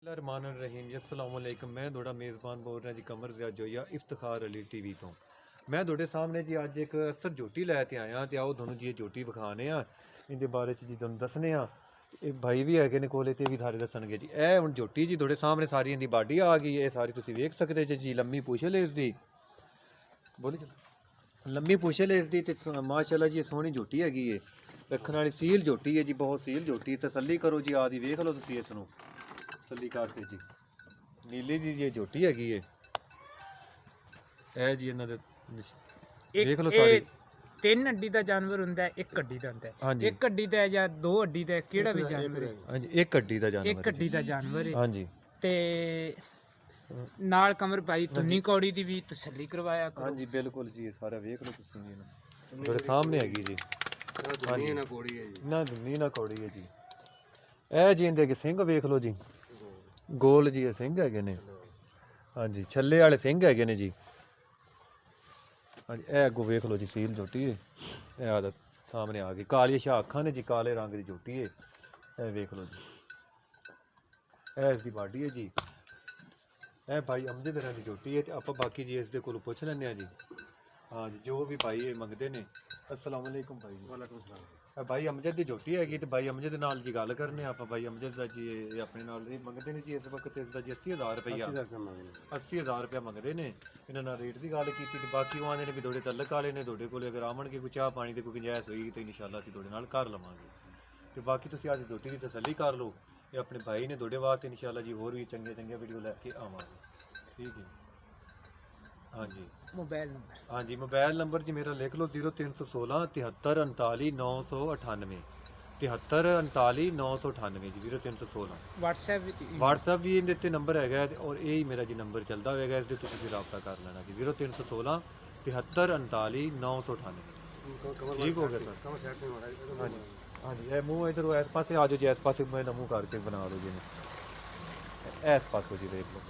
ਬਿਸਮਿल्लाहिर्रहमानिर्रहीम अस्सलाम वालेकुम। मैं ਤੁਹਾਡਾ ਮੇਜ਼ਬਾਨ ਬੋਲ ਰਿਹਾ ਜੀ ਕਮਰ ਜ਼ਿਆਦ ਜੋਈਆ ਇਫਤਖਾਰ ਅਲੀ ਟੀਵੀ ਤੋਂ। ਮੈਂ ਤੁਹਾਡੇ ਸਾਹਮਣੇ ਜੀ ਅੱਜ ਇੱਕ ਅਸਰ ਝੋਟੀ ਲੈ ਕੇ ਆਇਆ ਤੇ ਆਓ ਤੁਹਾਨੂੰ ਜੀ ਇਹ ਝੋਟੀ ਵਿਖਾਣੇ ਆ, ਇਹਦੇ ਬਾਰੇ ਚ ਜੀ ਤੁਹਾਨੂੰ ਦੱਸਣੇ ਆ। ਇਹ ਭਾਈ ਵੀ ਹੈਗੇ ਨੇ ਕੋਲੇ ਤੇ ਵੀ ਸਾਰੇ ਦੱਸਣਗੇ ਜੀ। ਇਹ ਹੁਣ ਝੋਟੀ ਜੀ ਤੁਹਾਡੇ ਸਾਹਮਣੇ ਸਾਰੀ ਇਹਦੀ ਬਾਡੀ ਆ ਗਈ ਹੈ, ਇਹ ਸਾਰੀ ਤੁਸੀਂ ਵੇਖ ਸਕਦੇ ਜੀ। ਲੰਮੀ ਪੁੱਛਲ ਇਸ ਦੀ, ਬੋਲੀ ਚਲ ਲੰਮੀ ਪੁੱਛਲ ਇਸ ਦੀ ਤੇ ਮਾਸ਼ਾਅੱਲਾ ਜੀ ਸੋਹਣੀ ਝੋਟੀ ਹੈਗੀ ਹੈ, ਰੱਖਣ ਵਾਲੀ ਸੀਲ ਝੋਟੀ ਹੈ ਜੀ, ਬਹੁਤ ਸੀਲ ਝੋਟੀ। ਤਸੱਲੀ ਕਰੋ ਜੀ, ਆਦੀ ਵੇਖ ਲਓ ਤੁਸੀਂ ਇਸ ਨੂੰ ਤਸੱਲੀ ਕਰਕੇ ਜੀ। ਨੀਲੀ ਦੀ ਜੀ ਝੋਟੀ ਹੈਗੀ ਹੈ ਇਹ ਜੀ, ਇਹਨਾਂ ਦੇ ਵੇਖ ਲਓ ਸਾਰੀ। ਤਿੰਨ ਅੱਡੀ ਦਾ ਜਾਨਵਰ ਹੁੰਦਾ ਹੈ, ਇੱਕ ਅੱਡੀ ਦਾ ਹੁੰਦਾ ਹੈ। ਇੱਕ ਅੱਡੀ ਦਾ ਜਾਂ ਦੋ ਅੱਡੀ ਦਾ ਕਿਹੜਾ ਵੀ ਜਾਨਵਰ ਹੈ? ਹਾਂਜੀ ਇੱਕ ਅੱਡੀ ਦਾ ਜਾਨਵਰ, ਇੱਕ ਅੱਡੀ ਦਾ ਜਾਨਵਰ ਹੈ। ਹਾਂਜੀ ਤੇ ਨਾਲ ਕਮਰ ਭਾਈ ਤੁੰਨੀ ਕੌੜੀ ਦੀ ਵੀ ਤਸੱਲੀ ਕਰਵਾਇਆ ਕਰੋ। ਹਾਂਜੀ ਬਿਲਕੁਲ ਜੀ, ਸਾਰਾ ਵੇਖ ਲਓ ਤੁਸੀਂ ਜੀ, ਤੁਹਾਡੇ ਸਾਹਮਣੇ ਹੈਗੀ ਜੀ। ਹਾਂਜੀ ਨਾ ਕੌੜੀ ਹੈ ਜੀ, ਨਾ ਦੁੰਨੀ ਨਾ ਕੌੜੀ ਹੈ ਜੀ। ਇਹ ਜੀ ਇਹਦੇ ਸਿੰਘ ਵੇਖ ਲਓ ਜੀ, ਗੋਲ ਜੀ ਇਹ ਸਿੰਘ ਹੈਗੇ ਨੇ। ਹਾਂਜੀ ਛੱਲੇ ਵਾਲੇ ਸਿੰਘ ਹੈਗੇ ਨੇ ਜੀ। ਹਾਂਜੀ ਇਹ ਅੱਗੋਂ ਵੇਖ ਲਓ ਜੀ, ਸੀਲ ਝੋਟੀ ਹੈ। ਇਹ ਆਦਤ ਸਾਹਮਣੇ ਆ ਗਈ, ਕਾਲੀ ਸ਼ਾਹ ਅੱਖਾਂ ਨੇ ਜੀ, ਕਾਲੇ ਰੰਗ ਦੀ ਝੋਟੀ ਹੈ। ਇਹ ਵੇਖ ਲਓ ਜੀ, ਇਹ ਇਸ ਦੀ ਬਾਡੀ ਹੈ ਜੀ। ਇਹ ਭਾਈ ਅਮਜਦ ਰਾਂ ਦੀ ਝੋਟੀ ਹੈ ਤੇ ਆਪਾਂ ਬਾਕੀ ਜੀ ਇਸ ਦੇ ਕੋਲੋਂ ਪੁੱਛ ਲੈਂਦੇ ਹਾਂ ਜੀ। ਹਾਂ ਜੀ ਜੋ ਵੀ ਭਾਈ ਇਹ ਮੰਗਦੇ ਨੇ। अस्सलाम वालेकुम भाई। वालेकुम सलाम। भाई अमजद की झोटी हैगी तो भाई अमजद नाल जी गल करने आप। भाई अमजद का जी ये अपने नाल मंगते ने जी इस वक्त इसका जी 80,000 रुपया, 80,000 रुपया मंगते ने। इन्होंने रेट की गल की, बाकी वो आते हैं भी थोड़े तलक वाले ने, थोड़े को अगर आवन के कोई चाह पानी की कोई गुंजाइश होगी तो इंशाल्लाह असीं थोड़े नाल कर लवांगे। तो बाकी तुसीं आज झोटी की तसल्ली कर लो। ये अपने भाई ने थोड़े वास्ते इंशाल्लाह जी होर भी चंगे चंगे वीडियो लैके आवांगे, ठीक है। हाँ जी मोबाइल नंबर, हाँ जी मोबाइल नंबर जी मेरा लिख लो 0316 73 39 998 73 39 998 जी 0316। व्हाट्सएप भी इहदे ते नंबर है और यही मेरा जी नंबर चलता होगा, इस तुसीं रब्ता कर लेना जी 0316 73 39 998। ठीक हो गया सर? हाँ जी हाँ जी। ये मुँह इधर इस पासे आ जाओ जी, इस पासे मैं मुँह करके बना लो जी, इस पासों जी देख लो।